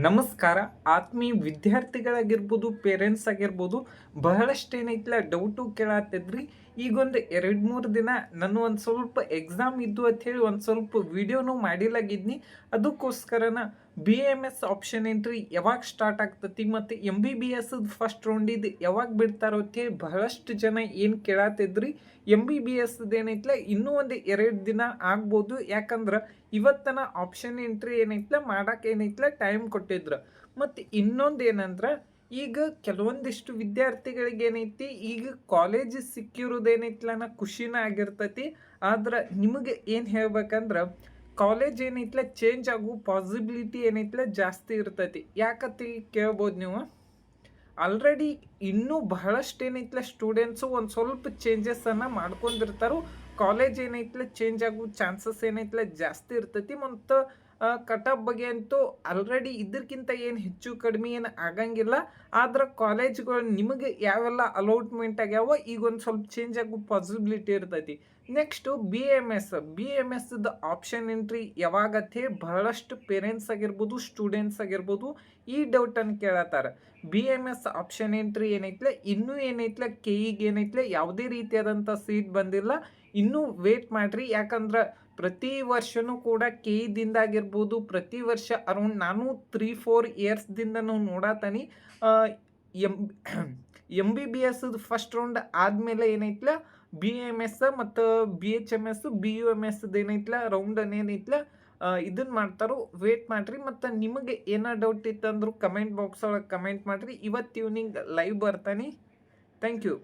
ನಮಸ್ಕಾರ. ಆತ್ಮೀಯ ವಿದ್ಯಾರ್ಥಿಗಳಾಗಿರ್ಬೋದು, ಪೇರೆಂಟ್ಸ್ ಆಗಿರ್ಬೋದು, ಬಹಳಷ್ಟು ಏನೈತ್ಲ ಡೌಟು ಕೇಳತ್ತಿದ್ರಿ. ಈಗೊಂದು 2-3 ದಿನ ನಾನು ಒಂದು ಸ್ವಲ್ಪ ಎಕ್ಸಾಮ್ ಇದ್ದು ಅಂಥೇಳಿ ಒಂದು ಸ್ವಲ್ಪ ವಿಡಿಯೋನು ಮಾಡಿಲಾಗಿದ್ನಿ. ಅದಕ್ಕೋಸ್ಕರನ BAMS ಆಪ್ಷನ್ ಎಂಟ್ರಿ ಯಾವಾಗ ಸ್ಟಾರ್ಟ್ ಆಗ್ತತಿ ಮತ್ತು MBBS ಫಸ್ಟ್ ರೌಂಡಿದ್ದು ಯಾವಾಗ ಬಿಡ್ತಾರೋ ಅಂಥೇಳಿ ಬಹಳಷ್ಟು ಜನ ಏನು ಕೇಳತ್ತಿದ್ರಿ. MBBS ಏನೈತ್ಲ ಇನ್ನೂ ಒಂದು 2 ದಿನ ಆಗ್ಬೋದು. ಯಾಕಂದ್ರೆ ಇವತ್ತನ ಆಪ್ಷನ್ ಎಂಟ್ರಿ ಏನೈತ್ಲ ಮಾಡಕ್ಕೆ ಏನೈತ್ಲ ಟೈಮ್ ಕೊಟ್ಟಿದ್ರು. ಮತ್ತು ಇನ್ನೊಂದು ಏನಂದ್ರೆ ಈಗ ಕೆಲವೊಂದಿಷ್ಟು ವಿದ್ಯಾರ್ಥಿಗಳಿಗೆ ಏನೈತಿ ಈಗ ಕಾಲೇಜ್ ಸಿಕ್ಕಿರೋದೇನೈತ್ಲನ ಖುಷಿನ ಆಗಿರ್ತೈತಿ. ಆದ್ರೆ ನಿಮಗೆ ಏನು ಹೇಳ್ಬೇಕಂದ್ರೆ ಕಾಲೇಜ್ ಏನೈತ್ಲ ಚೇಂಜ್ ಆಗೋ ಪಾಸಿಬಿಲಿಟಿ ಏನೈತ್ಲ ಜಾಸ್ತಿ ಇರ್ತೈತಿ. ಯಾಕಂತ ಕೇಳ್ಬೋದು ನೀವು. ಆಲ್ರೆಡಿ ಇನ್ನೂ ಬಹಳಷ್ಟು ಏನೈತ್ಲ ಸ್ಟೂಡೆಂಟ್ಸು ಒಂದು ಸ್ವಲ್ಪ ಚೇಂಜಸ್ಸನ್ನು ಮಾಡ್ಕೊಂಡಿರ್ತಾರೋ. ಕಾಲೇಜ್ ಏನೈತ್ಲ ಚೇಂಜ್ ಆಗೋ ಚಾನ್ಸಸ್ ಏನೈತ್ಲ ಜಾಸ್ತಿ ಇರ್ತೈತಿ. ಮತ್ತು ಕಟ್ ಆಫ್ ಬಗ್ಗೆ ಅಂತೂ ಆಲ್ರೆಡಿ ಇದಕ್ಕಿಂತ ಏನು ಹೆಚ್ಚು ಕಡಿಮೆ ಏನು ಆಗಂಗಿಲ್ಲ. ಆದ್ರೆ ಕಾಲೇಜ್ಗಳು ನಿಮಗೆ ಯಾವೆಲ್ಲ ಅಲೌಟ್ಮೆಂಟ್ ಆಗ್ಯಾವ ಈಗ ಒಂದು ಸ್ವಲ್ಪ ಚೇಂಜ್ ಆಗೋ ಪಾಸಿಬಿಲಿಟಿ ಇರ್ತೈತಿ. ನೆಕ್ಸ್ಟು BAMSದ ಆಪ್ಷನ್ ಎಂಟ್ರಿ ಯಾವಾಗತ್ತೆ ಬಹಳಷ್ಟು ಪೇರೆಂಟ್ಸ್ ಆಗಿರ್ಬೋದು, ಸ್ಟೂಡೆಂಟ್ಸ್ ಆಗಿರ್ಬೋದು ಈ ಡೌಟನ್ನು ಕೇಳತ್ತಾರ. BAMS ಆಪ್ಷನ್ ಎಂಟ್ರಿ ಏನೈತ್ಲೆ ಇನ್ನೂ ಏನೈತ್ಲ KEಗೆ ಏನೈತ್ಲೆ ಯಾವುದೇ ರೀತಿಯಾದಂಥ ಸೀಟ್ ಬಂದಿಲ್ಲ. ಇನ್ನೂ ವೇಟ್ ಮಾಡಿರಿ. ಯಾಕಂದ್ರೆ ಪ್ರತಿ ವರ್ಷವೂ ಕೂಡ KEದಿಂದ ಆಗಿರ್ಬೋದು ಪ್ರತಿ ವರ್ಷ ಅರೌಂಡ್ ನಾನು 3-4 ಇಯರ್ಸ್ದಿಂದನೂ ನೋಡತ್ತೀನಿ. ಎಮ್ MBBSದು ಫಸ್ಟ್ ರೌಂಡ್ ಆದಮೇಲೆ ಏನೈತ್ಲ BAMS ಮತ್ತು BHMS BUMSದು ಏನೈತ್ಲ ರೌಂಡನ್ನು ಏನೈತ್ಲ ಇದನ್ನು ಮಾಡ್ತಾರೋ. ವೇಟ್ ಮಾಡಿರಿ. ಮತ್ತು ನಿಮಗೆ ಏನೋ ಡೌಟ್ ಇತ್ತಂದ್ರೂ ಕಮೆಂಟ್ ಬಾಕ್ಸ್ ಒಳಗೆ ಕಮೆಂಟ್ ಮಾಡಿರಿ. ಇವತ್ತು ಈವ್ನಿಂಗ್ ಲೈವ್ ಬರ್ತಾನೆ. Thank you.